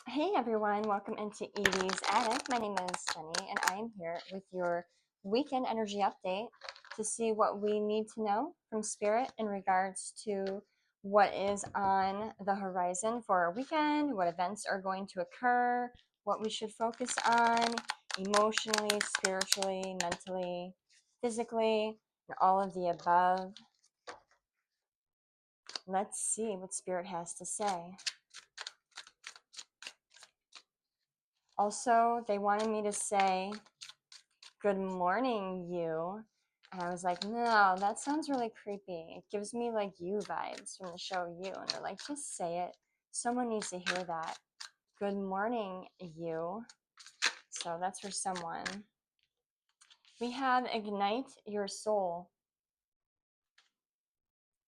Hey everyone, welcome into Evie's Attic. My name is Jenny and I am here with your weekend energy update to see what we need to know from Spirit in regards to what is on the horizon for our weekend, what events are going to occur, what we should focus on emotionally, spiritually, mentally, physically, and all of the above. Let's see what Spirit has to say. Also, they wanted me to say, "Good morning, you." And I was like, no, that sounds really creepy. It gives me like You vibes from the show You. And they're like, just say it. Someone needs to hear that. Good morning, you. So that's for someone. We have Ignite Your Soul.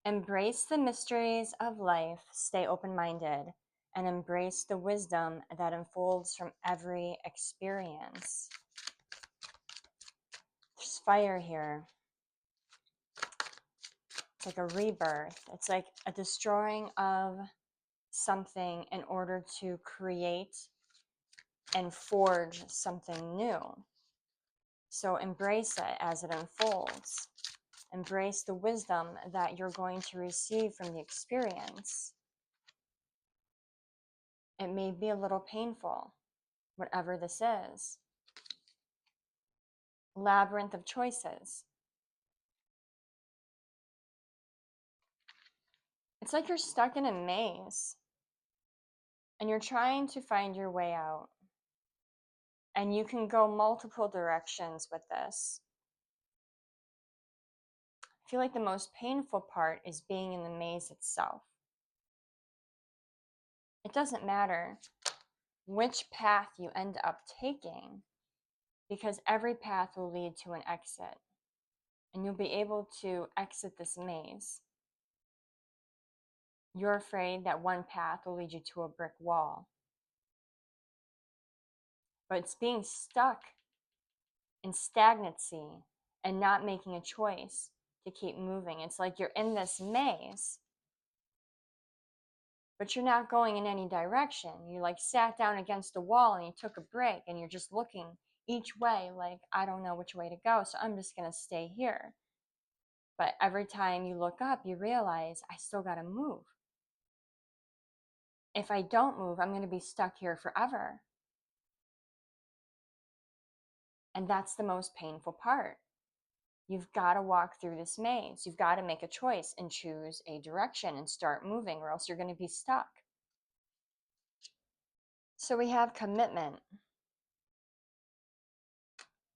Embrace the mysteries of life. Stay open minded. And embrace the wisdom that unfolds from every experience. There's fire here. It's like a rebirth. It's like a destroying of something in order to create and forge something new. So embrace it as it unfolds. Embrace the wisdom that you're going to receive from the experience. It may be a little painful, whatever this is. Labyrinth of choices. It's like you're stuck in a maze and you're trying to find your way out. And you can go multiple directions with this. I feel like the most painful part is being in the maze itself. It doesn't matter which path you end up taking, because every path will lead to an exit, and you'll be able to exit this maze. You're afraid that one path will lead you to a brick wall, but it's being stuck in stagnancy and not making a choice to keep moving. It's like you're in this maze, but you're not going in any direction. You like sat down against the wall and you took a break and you're just looking each way like, I don't know which way to go, so I'm just going to stay here. But every time you look up, you realize I still got to move. If I don't move, I'm going to be stuck here forever. And that's the most painful part. You've got to walk through this maze. You've got to make a choice and choose a direction and start moving, or else you're going to be stuck. So we have commitment.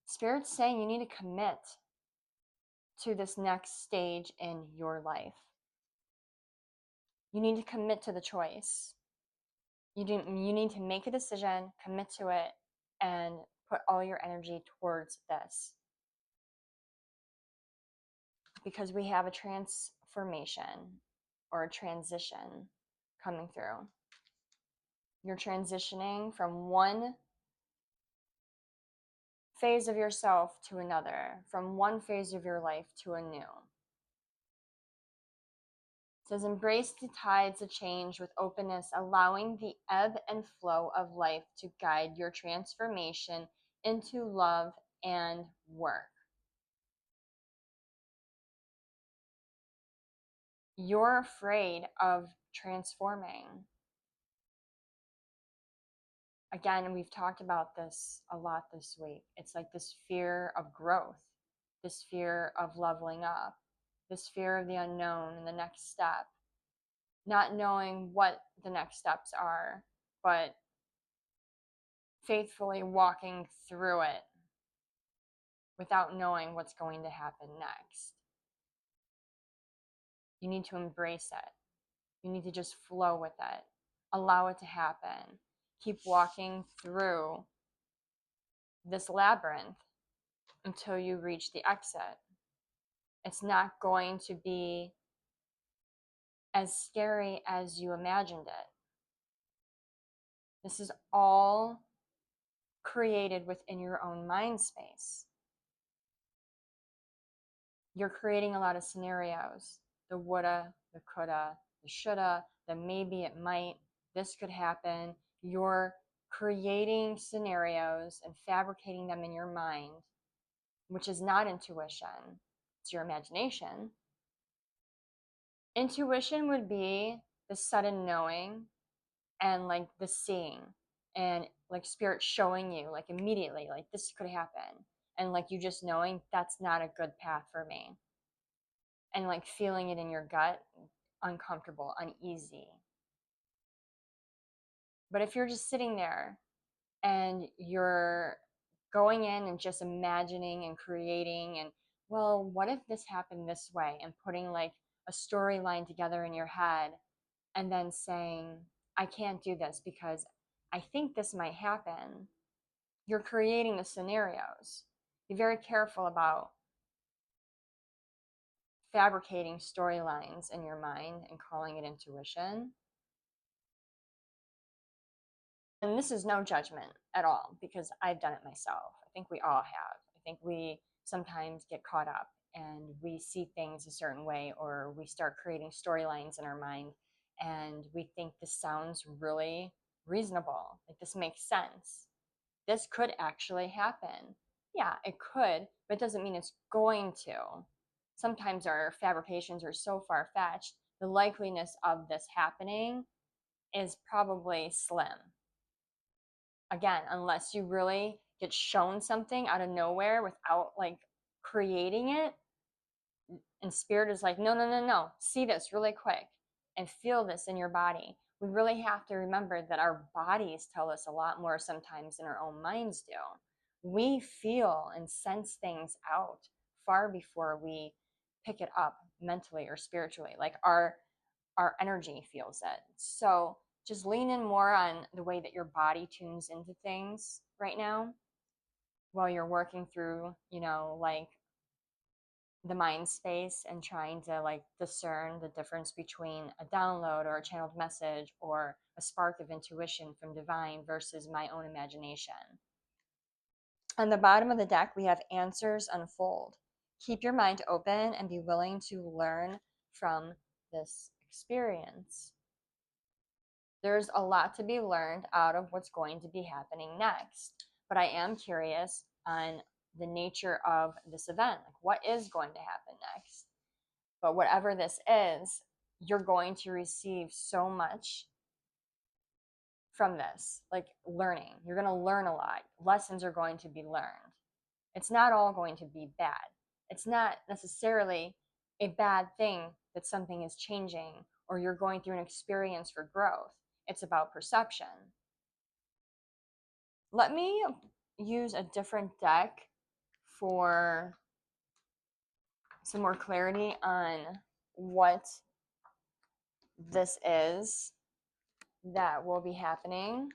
Spirit's saying you need to commit to this next stage in your life. You need to commit to the choice. You need to make a decision, commit to it, and put all your energy towards this. Because we have a transformation or a transition coming through. You're transitioning from one phase of yourself to another, from one phase of your life to a new. It says, embrace the tides of change with openness, allowing the ebb and flow of life to guide your transformation into love and work. You're afraid of transforming. Again, we've talked about this a lot this week. It's like this fear of growth, this fear of leveling up, this fear of the unknown and the next step, not knowing what the next steps are, but faithfully walking through it without knowing what's going to happen next. You need to embrace it. You need to just flow with it. Allow it to happen. Keep walking through this labyrinth until you reach the exit. It's not going to be as scary as you imagined it. This is all created within your own mind space. You're creating a lot of scenarios. The woulda, the coulda, the shoulda, the maybe it might, this could happen. you're creating scenarios and fabricating them in your mind, which is not intuition, it's your imagination. Intuition would be the sudden knowing and like the seeing and like spirit showing you like immediately like this could happen, and like you just knowing that's not a good path for me, and like feeling it in your gut, uncomfortable, uneasy. But if you're just sitting there and you're going in and just imagining and creating and, well, what if this happened this way, and putting like a storyline together in your head, and then saying, I can't do this because I think this might happen. You're creating the scenarios. Be very careful about fabricating storylines in your mind and calling it intuition. And this is no judgment at all, because I've done it myself. I think we all have. I think we sometimes get caught up and we see things a certain way, or we start creating storylines in our mind and we think this sounds really reasonable. Like this makes sense. This could actually happen. Yeah, it could, but it doesn't mean it's going to. Sometimes our fabrications are so far fetched, the likeliness of this happening is probably slim. Again, unless you really get shown something out of nowhere without like creating it, and spirit is like, no, no, no, no, see this really quick and feel this in your body. We really have to remember that our bodies tell us a lot more sometimes than our own minds do. We feel and sense things out far before we pick it up mentally or spiritually. Like our energy feels it. So just lean in more on the way that your body tunes into things right now while you're working through, like the mind space, and trying to like discern the difference between a download or a channeled message or a spark of intuition from divine versus my own imagination. On the bottom of the deck, we have answers unfold. Keep your mind open and be willing to learn from this experience. There's a lot to be learned out of what's going to be happening next, but I am curious on the nature of this event. Like, what is going to happen next? But whatever this is, you're going to receive so much from this, like learning. You're going to learn a lot. Lessons are going to be learned. It's not all going to be bad. It's not necessarily a bad thing that something is changing or you're going through an experience for growth. It's about perception. Let me use a different deck for some more clarity on what this is that will be happening,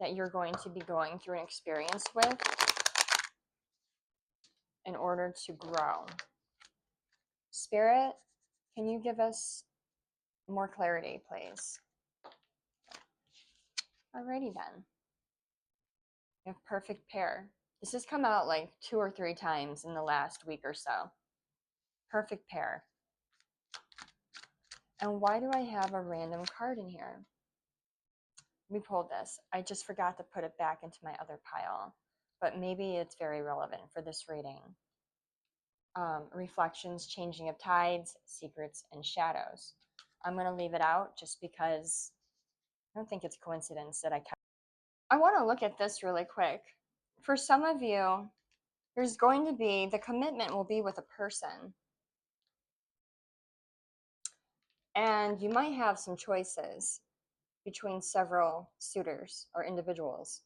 that you're going to be going through an experience with in order to grow. Spirit, can you give us more clarity, please? Alrighty then. We have perfect pair. This has come out like 2 or 3 times in the last week or so. Perfect pair. And why do I have a random card in here? We pulled this. I just forgot to put it back into my other pile, but maybe it's very relevant for this reading. Reflections, changing of tides, secrets, and shadows. I'm going to leave it out just because I don't think it's coincidence that I want to look at this really quick. For some of you, there's going to be, the commitment will be with a person. And you might have some choices between several suitors or individuals.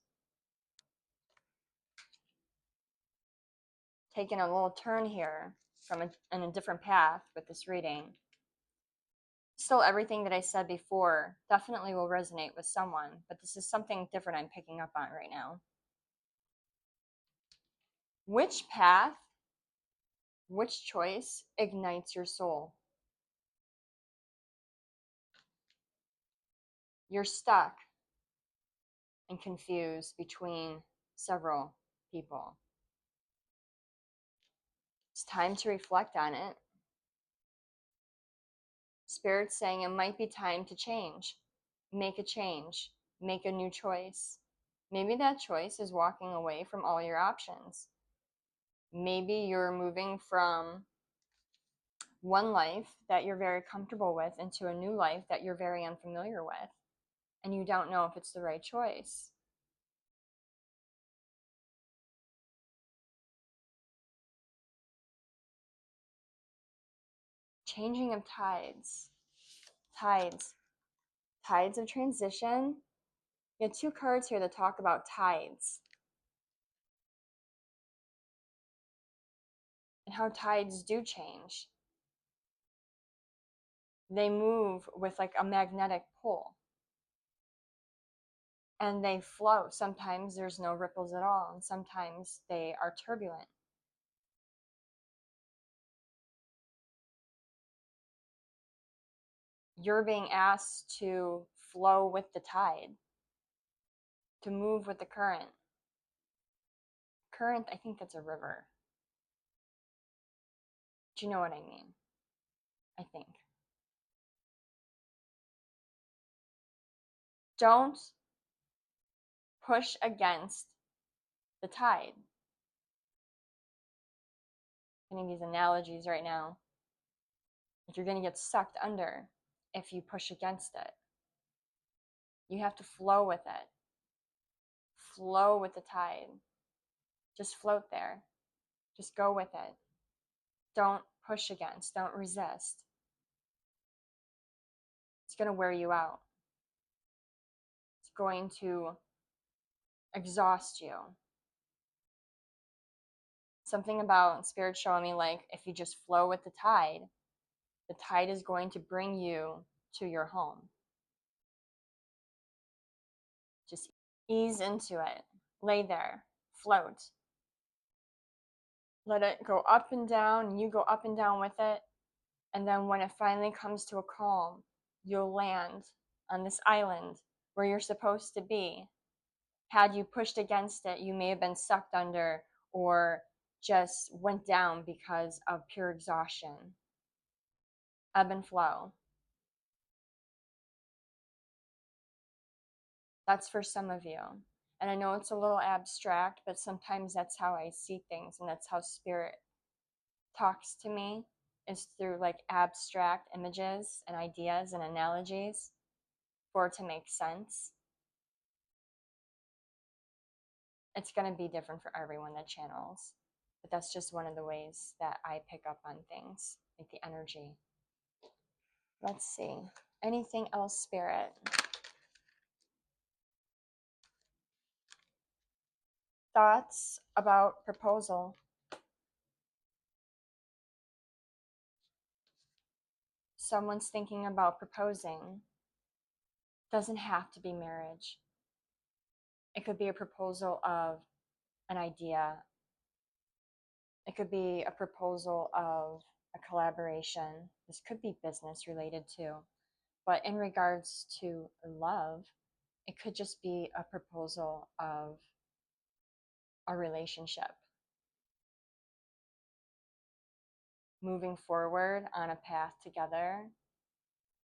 Taking a little turn here from in a different path with this reading. Still, everything that I said before definitely will resonate with someone, but this is something different I'm picking up on right now. Which path, which choice ignites your soul? You're stuck and confused between several people. It's time to reflect on it. Spirit's saying it might be time to change. Make a change. make a new choice. Maybe that choice is walking away from all your options. Maybe you're moving from one life that you're very comfortable with into a new life that you're very unfamiliar with, and you don't know if it's the right choice. Changing of tides. Tides. Tides of transition. You have two cards here that talk about tides and how tides do change. They move with like a magnetic pull and they flow. Sometimes there's no ripples at all, and sometimes they are turbulent. You're being asked to flow with the tide, to move with the current. Current, I think that's a river. Do you know what I mean? I think. Don't push against the tide. Getting these analogies right now. Like you're going to get sucked under if you push against it. You have to flow with it. Flow with the tide. Just float there. Just go with it. Don't push against. Don't resist. It's going to wear you out. It's going to exhaust you. Something about Spirit showing me like if you just flow with the tide is going to bring you to your home. Just ease into it. Lay there. Float. Let it go up and down, and you go up and down with it. And then when it finally comes to a calm, you'll land on this island where you're supposed to be. Had you pushed against it, you may have been sucked under or just went down because of pure exhaustion. Ebb and flow. That's for some of you. And I know it's a little abstract, but sometimes that's how I see things, and that's how Spirit talks to me, is through like abstract images and ideas and analogies for it to make sense. It's going to be different for everyone that channels, but that's just one of the ways that I pick up on things, like the energy. Let's see. Anything else, Spirit? Thoughts about proposal? Someone's thinking about proposing. Doesn't have to be marriage. It could be a proposal of an idea. It could be a proposal of a collaboration. This could be business related too. But in regards to love, it could just be a proposal of a relationship. Moving forward on a path together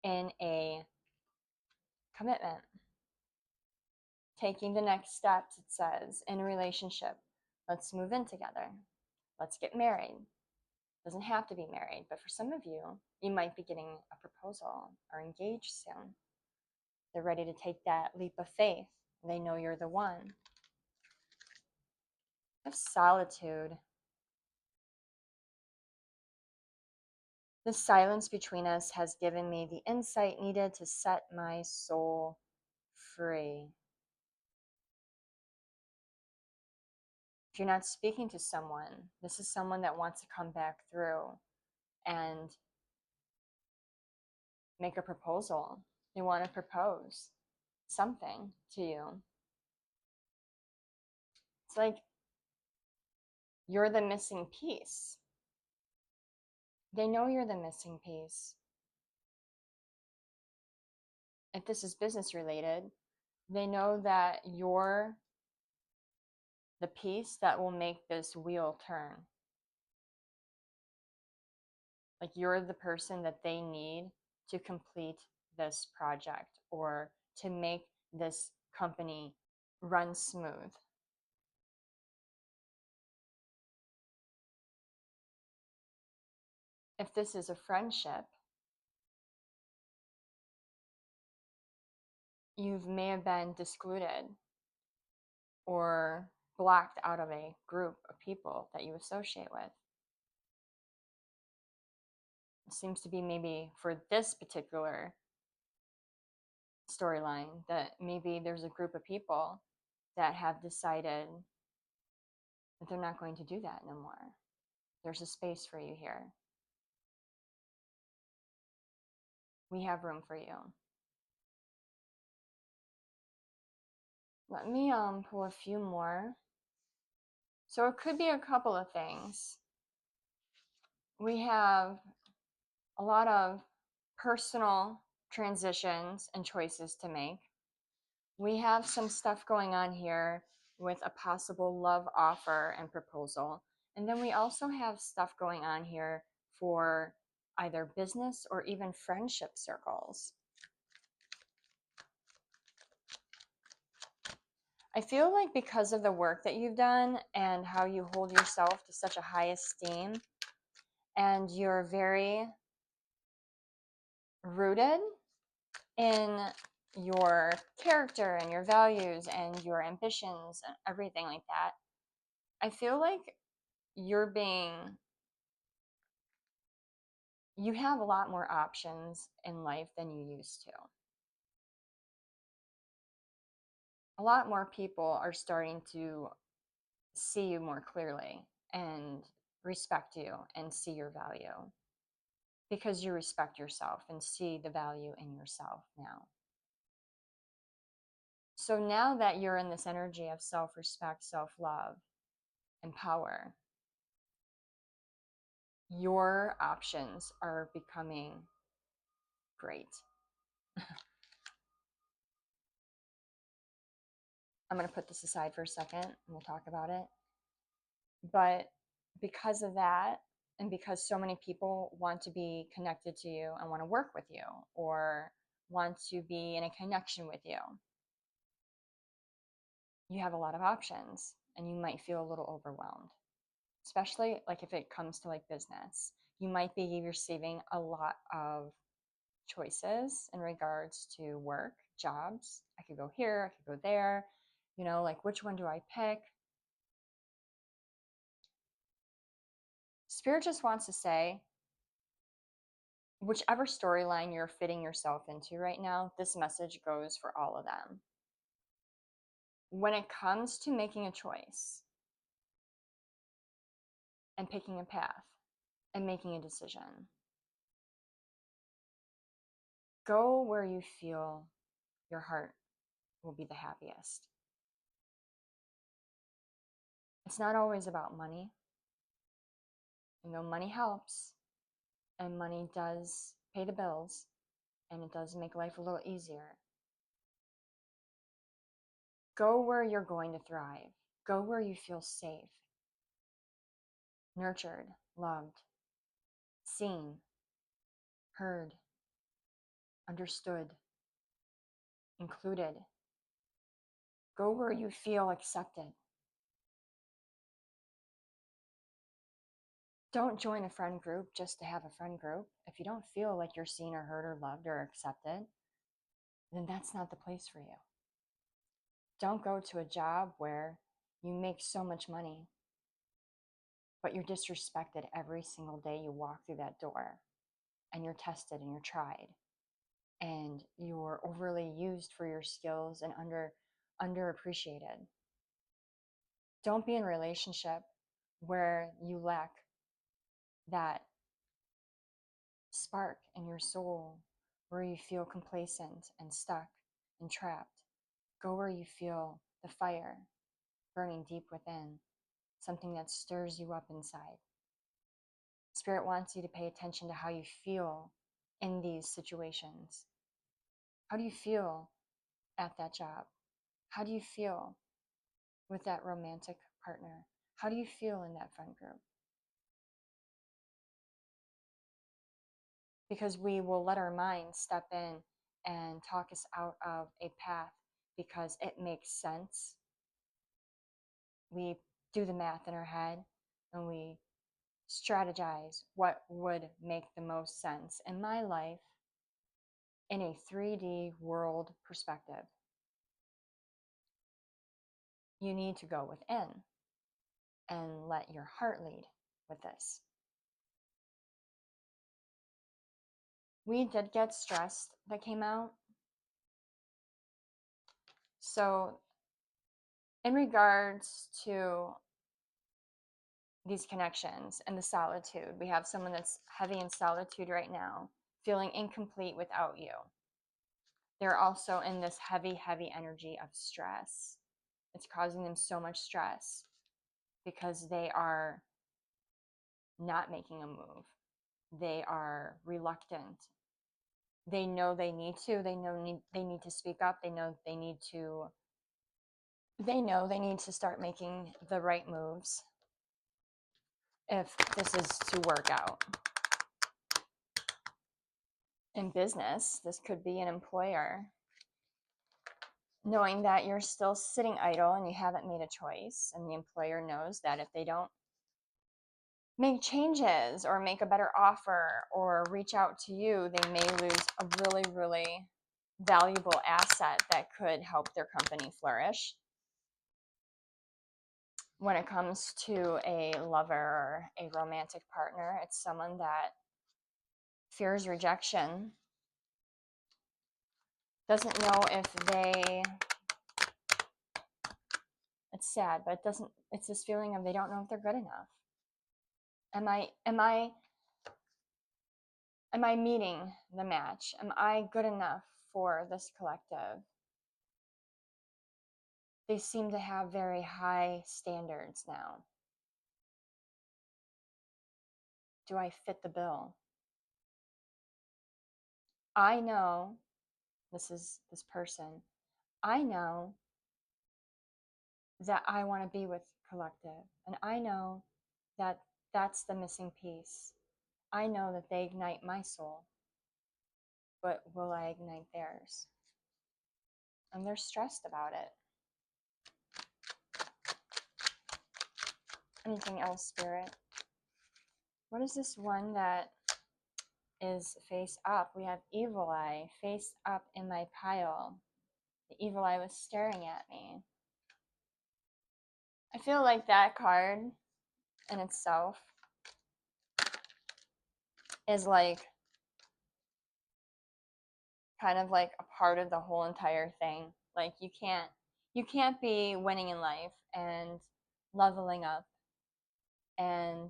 in a commitment. Taking the next steps, it says, in a relationship. Let's move in together. Let's get married. Doesn't have to be married, but for some of you, you might be getting a proposal or engaged soon. They're ready to take that leap of faith. They know you're the one. Of solitude. The silence between us has given me the insight needed to set my soul free. If you're not speaking to someone, this is someone that wants to come back through and make a proposal. They want to propose something to you. It's like you're the missing piece. They know you're the missing piece. If this is business related, they know that you're the piece that will make this wheel turn. Like you're the person that they need to complete this project or to make this company run smooth. If this is a friendship, you may have been discluded or blocked out of a group of people that you associate with. It seems to be maybe for this particular storyline that maybe there's a group of people that have decided that they're not going to do that no more. There's a space for you here. We have room for you. Let me pull a few more. So it could be a couple of things. We have a lot of personal transitions and choices to make. We have some stuff going on here with a possible love offer and proposal. And then we also have stuff going on here for either business or even friendship circles. I feel like because of the work that you've done and how you hold yourself to such a high esteem, and you're very rooted in your character and your values and your ambitions and everything like that, I feel like you have a lot more options in life than you used to. A lot more people are starting to see you more clearly and respect you and see your value because you respect yourself and see the value in yourself now. So now that you're in this energy of self-respect, self-love, and power, your options are becoming great. I'm going to put this aside for a second and we'll talk about it. But because of that, and because so many people want to be connected to you and want to work with you or want to be in a connection with you, you have a lot of options and you might feel a little overwhelmed, especially like if it comes to like business. You might be receiving a lot of choices in regards to work, jobs. I could go here, I could go there, like which one do I pick? Spirit just wants to say, whichever storyline you're fitting yourself into right now, this message goes for all of them. When it comes to making a choice and picking a path and making a decision, go where you feel your heart will be the happiest. It's not always about money. Money helps and money does pay the bills and it does make life a little easier. Go where you're going to thrive. Go where you feel safe, nurtured, loved, seen, heard, understood, included. Go where you feel accepted. Don't join a friend group just to have a friend group. If you don't feel like you're seen or heard or loved or accepted, then that's not the place for you. Don't go to a job where you make so much money, but you're disrespected every single day you walk through that door, and you're tested and you're tried, and you're overly used for your skills and underappreciated. Don't be in a relationship where you lack that spark in your soul, where you feel complacent and stuck and trapped. Go where you feel the fire burning deep within, something that stirs you up inside. Spirit wants you to pay attention to how you feel in these situations. How do you feel at that job? How do you feel with that romantic partner? How do you feel in that friend group? Because we will let our mind step in and talk us out of a path because it makes sense. We do the math in our head and we strategize what would make the most sense in my life in a 3D world perspective. You need to go within and let your heart lead with this. We did get stressed that came out. So in regards to these connections and the solitude, we have someone that's heavy in solitude right now, feeling incomplete without you. They're also in this heavy, heavy energy of stress. It's causing them so much stress because they are not making a move. They are reluctant. They know they need to. They know they need to speak up. They know they need to. They know they need to start making the right moves if this is to work out. In business, this could be an employer knowing that you're still sitting idle and you haven't made a choice, and the employer knows that if they don't make changes or make a better offer or reach out to you, they may lose a really, really valuable asset that could help their company flourish. When it comes to a lover or a romantic partner, it's someone that fears rejection, doesn't know if they, it's sad, but it's this feeling of they don't know if they're good enough. Am I meeting the match? Am I good enough for this collective? They seem to have very high standards now. Do I fit the bill? I know, this is this person, I know that I want to be with collective, and I know that that's the missing piece. I know that they ignite my soul, but will I ignite theirs? And they're stressed about it. Anything else, Spirit? What is this one that is face up? We have Evil Eye face up in my pile. The Evil Eye was staring at me. I feel like that card in itself is like kind of like a part of the whole entire thing. Like you can't be winning in life and leveling up and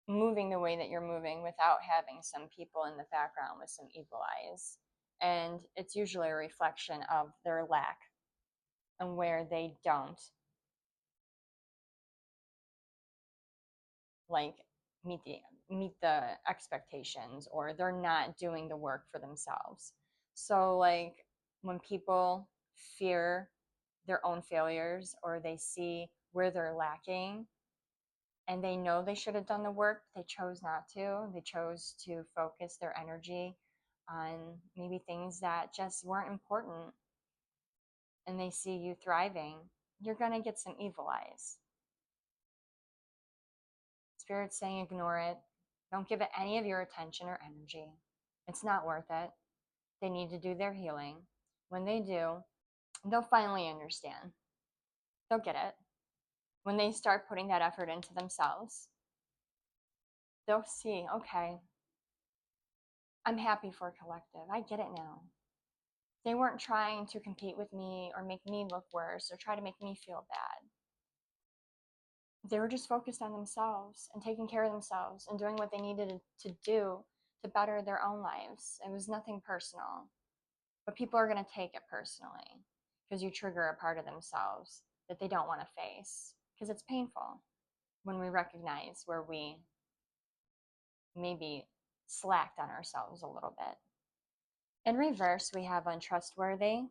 moving the way that you're moving without having some people in the background with some evil eyes. And it's usually a reflection of their lack and where they don't like meet the expectations, or they're not doing the work for themselves. So like when people fear their own failures, or they see where they're lacking and they know they should have done the work, they chose not to. They chose to focus their energy on maybe things that just weren't important, and they see you thriving, you're going to get some evil eyes. Spirit's saying ignore it. Don't give it any of your attention or energy. It's not worth it. They need to do their healing. When they do, they'll finally understand. They'll get it. When they start putting that effort into themselves, they'll see, okay, I'm happy for collective. I get it now. They weren't trying to compete with me or make me look worse or try to make me feel bad. They were just focused on themselves and taking care of themselves and doing what they needed to do to better their own lives. It was nothing personal. But people are going to take it personally because you trigger a part of themselves that they don't want to face, because it's painful when we recognize where we maybe slacked on ourselves a little bit. In reverse, we have untrustworthy,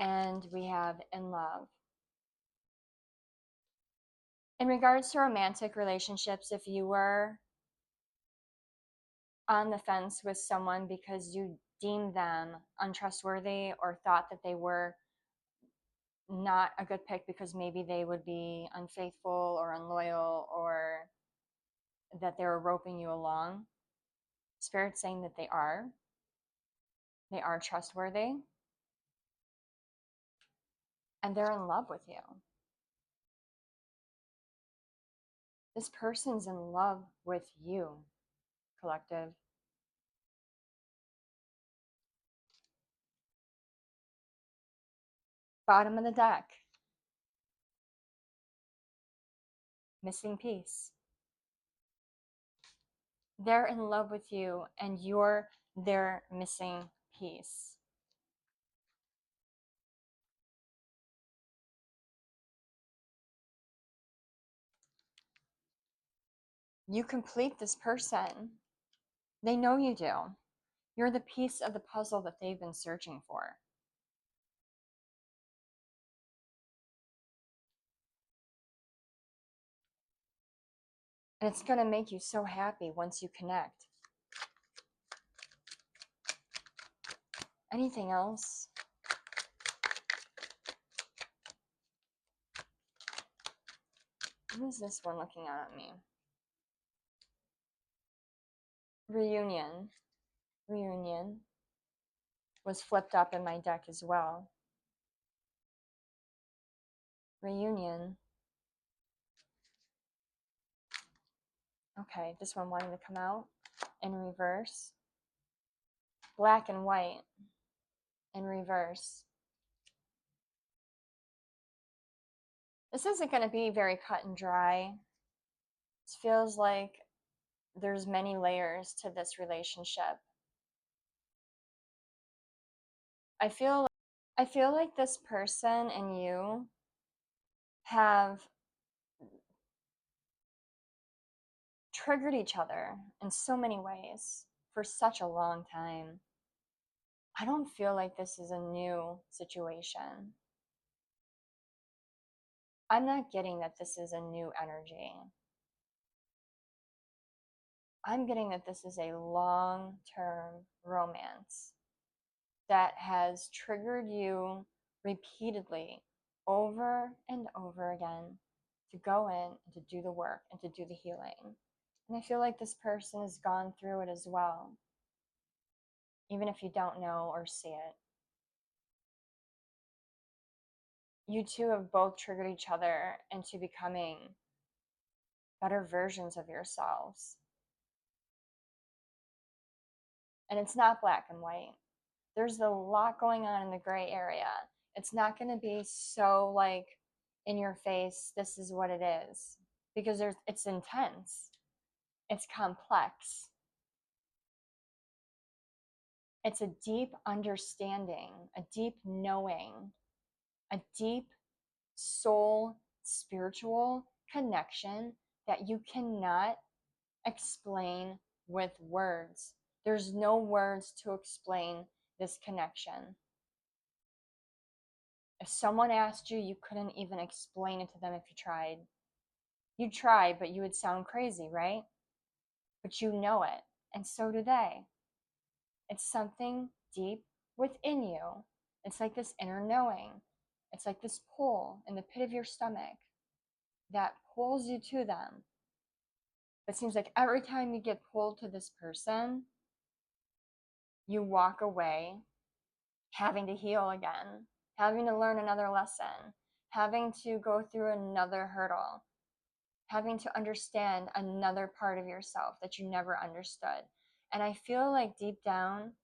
and we have in love. In regards to romantic relationships, if you were on the fence with someone because you deemed them untrustworthy or thought that they were not a good pick because maybe they would be unfaithful or unloyal, or that they were roping you along. Spirit's saying that they are trustworthy, and they're in love with you. This person's in love with you, collective. Bottom of the deck. Missing piece. They're in love with you, and you're their missing piece. You complete this person. They know you do. You're the piece of the puzzle that they've been searching for. And it's going to make you so happy once you connect. Anything else? Who is this one looking at me? Reunion. Reunion was flipped up in my deck as well. Reunion. Okay, this one wanting to come out in reverse. Black and white in reverse. This isn't going to be very cut and dry. It feels like there's many layers to this relationship. I feel like this person and you have triggered each other in so many ways for such a long time. I don't feel like this is a new situation. I'm not getting that this is a new energy. I'm getting that this is a long-term romance that has triggered you repeatedly over and over again to go in and to do the work and to do the healing. And I feel like this person has gone through it as well, even if you don't know or see it. You two have both triggered each other into becoming better versions of yourselves. And it's not black and white. There's a lot going on in the gray area. It's not going to be so like in your face, this is what it is, because it's intense. It's complex. It's a deep understanding, a deep knowing, a deep soul spiritual connection that you cannot explain with words. There's no words to explain this connection. If someone asked you, you couldn't even explain it to them if you tried. You'd try, but you would sound crazy, right? But you know it, and so do they. It's something deep within you. It's like this inner knowing. It's like this pull in the pit of your stomach that pulls you to them. It seems like every time you get pulled to this person, you walk away having to heal again, having to learn another lesson, having to go through another hurdle, having to understand another part of yourself that you never understood. And I feel like deep down,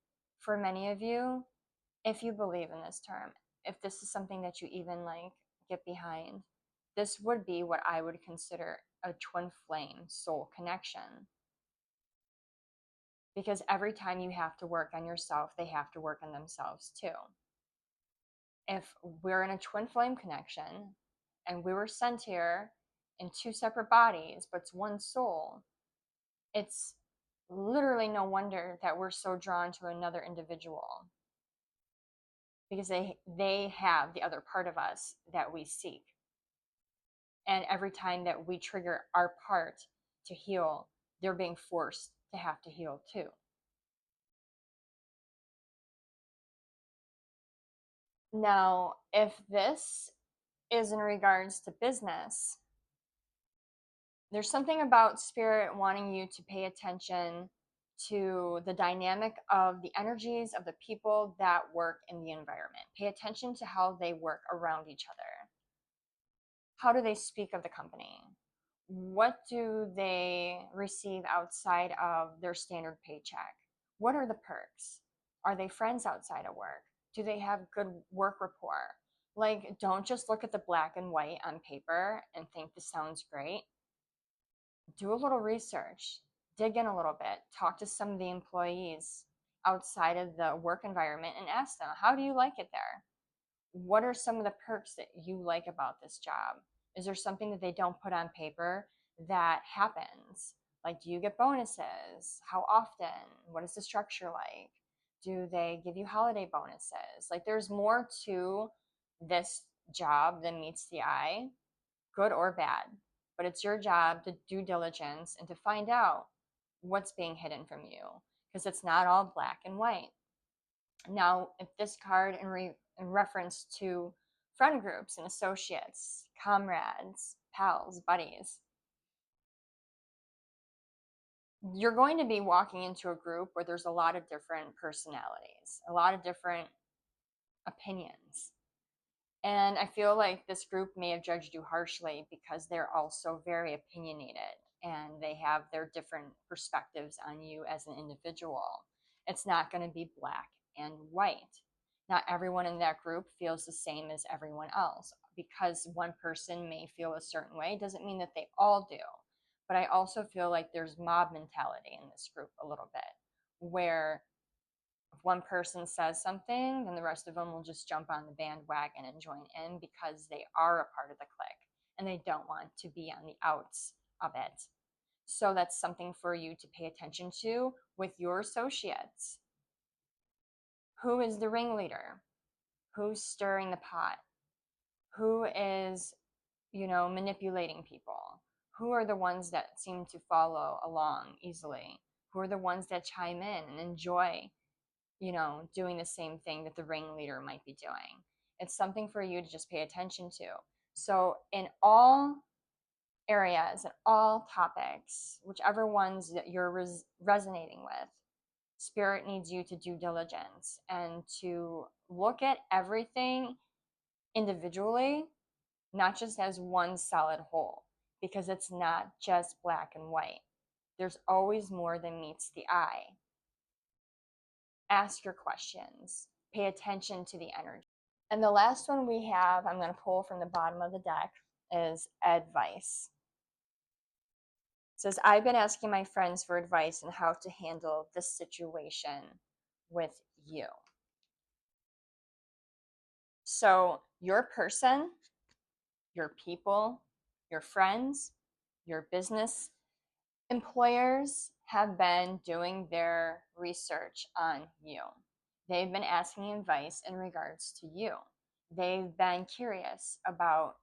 for many of you, if you believe in this term, if this is something that you even like get behind, this would be what I would consider a twin flame soul connection. Because every time you have to work on yourself, they have to work on themselves too. If we're in a twin flame connection and we were sent here in two separate bodies, but it's one soul, it's literally no wonder that we're so drawn to another individual, because they have the other part of us that we seek. And every time that we trigger our part to heal, they're being forced to have to heal too. Now, if this is in regards to business, there's something about spirit wanting you to pay attention to the dynamic of the energies of the people that work in the environment. Pay attention to how they work around each other. How do they speak of the company? What do they receive outside of their standard paycheck? What are the perks? Are they friends outside of work? Do they have good work rapport? Like, don't just look at the black and white on paper and think this sounds great. Do a little research, dig in a little bit, talk to some of the employees outside of the work environment and ask them, how do you like it there? What are some of the perks that you like about this job? Is there something that they don't put on paper that happens? Like, do you get bonuses? How often? What is the structure like? Do they give you holiday bonuses? Like, there's more to this job than meets the eye, good or bad. But it's your job to do diligence and to find out what's being hidden from you, because it's not all black and white. Now, if this card in reference to friend groups and associates, comrades, pals, buddies, you're going to be walking into a group where there's a lot of different personalities, a lot of different opinions. And I feel like this group may have judged you harshly because they're also very opinionated and they have their different perspectives on you as an individual. It's not going to be black and white. Not everyone in that group feels the same as everyone else. Because one person may feel a certain way doesn't mean that they all do. But I also feel like there's mob mentality in this group a little bit, where if one person says something, then the rest of them will just jump on the bandwagon and join in because they are a part of the clique and they don't want to be on the outs of it. So that's something for you to pay attention to with your associates. Who is the ringleader? Who's stirring the pot? Who is, manipulating people? Who are the ones that seem to follow along easily? Who are the ones that chime in and enjoy doing the same thing that the ringleader might be doing? It's something for you to just pay attention to. So, in all areas and all topics, whichever ones that you're resonating with, Spirit needs you to do diligence and to look at everything individually, not just as one solid whole, because it's not just black and white. There's always more than meets the eye. Ask your questions, pay attention to the energy. And the last one we have, I'm going to pull from the bottom of the deck, is advice. It says, I've been asking my friends for advice on how to handle this situation with you. So, your person, your people, your friends, your business employers have been doing their research on you. They've been asking advice in regards to you. They've been curious about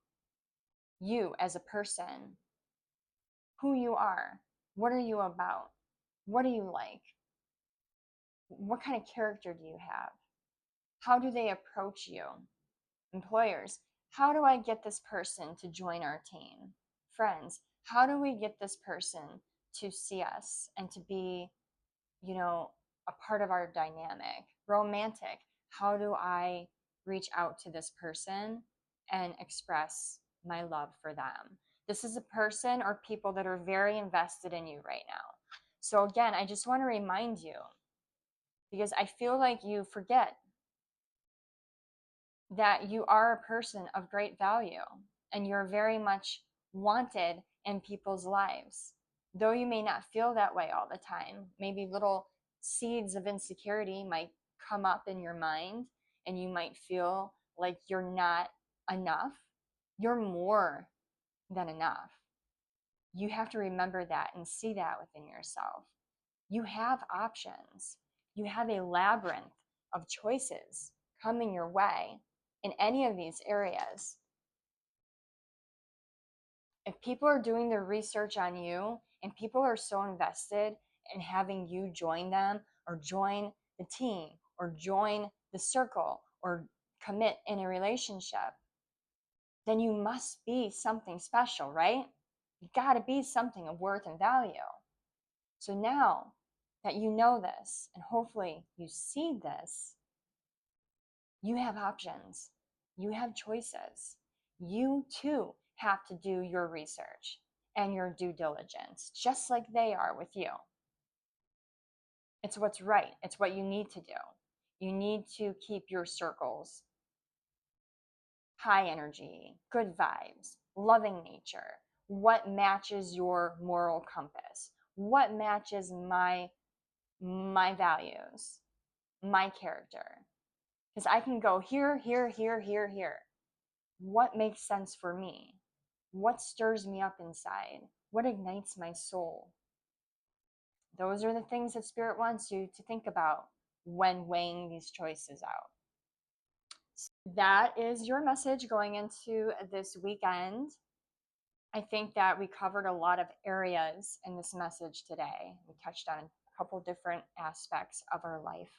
you as a person, who you are, what are you about, what do you like, what kind of character do you have, how do they approach you? Employers, how do I get this person to join our team? Friends, how do we get this person to see us and to be, a part of our dynamic? Romantic, how do I reach out to this person and express my love for them? This is a person or people that are very invested in you right now. So, again, I just want to remind you, because I feel like you forget that you are a person of great value and you're very much wanted in people's lives. Though you may not feel that way all the time, maybe little seeds of insecurity might come up in your mind and you might feel like you're not enough. You're more than enough. You have to remember that and see that within yourself. You have options. You have a labyrinth of choices coming your way in any of these areas. If people are doing their research on you and people are so invested in having you join them or join the team or join the circle or commit in a relationship, then you must be something special, right? You got to be something of worth and value. So now that you know this, and hopefully you see this, you have options. You have choices. You too have to do your research and your due diligence, just like they are with you. It's what's right. It's what you need to do. You need to keep your circles high energy, good vibes, loving nature. What matches your moral compass? What matches my values, my character? Because I can go here, here, here, here, here. What makes sense for me? What stirs me up inside? What ignites my soul? Those are the things that Spirit wants you to think about when weighing these choices out. So that is your message going into this weekend. I think that we covered a lot of areas in this message today. We touched on a couple different aspects of our life.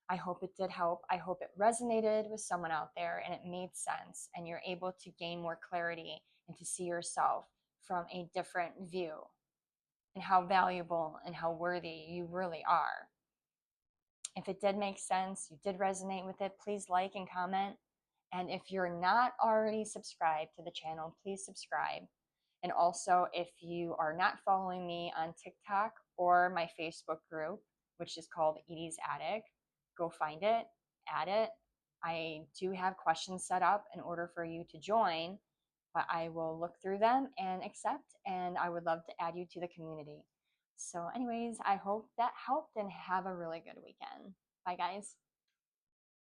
I hope it did help. I hope it resonated with someone out there and it made sense and you're able to gain more clarity and to see yourself from a different view and how valuable and how worthy you really are. If it did make sense, you did resonate with it, please like and comment. And if you're not already subscribed to the channel, please subscribe. And also, if you are not following me on TikTok or my Facebook group, which is called Edie's Attic, go find it, add it. I do have questions set up in order for you to join, but I will look through them and accept, and I would love to add you to the community. So anyways, I hope that helped and have a really good weekend. Bye guys.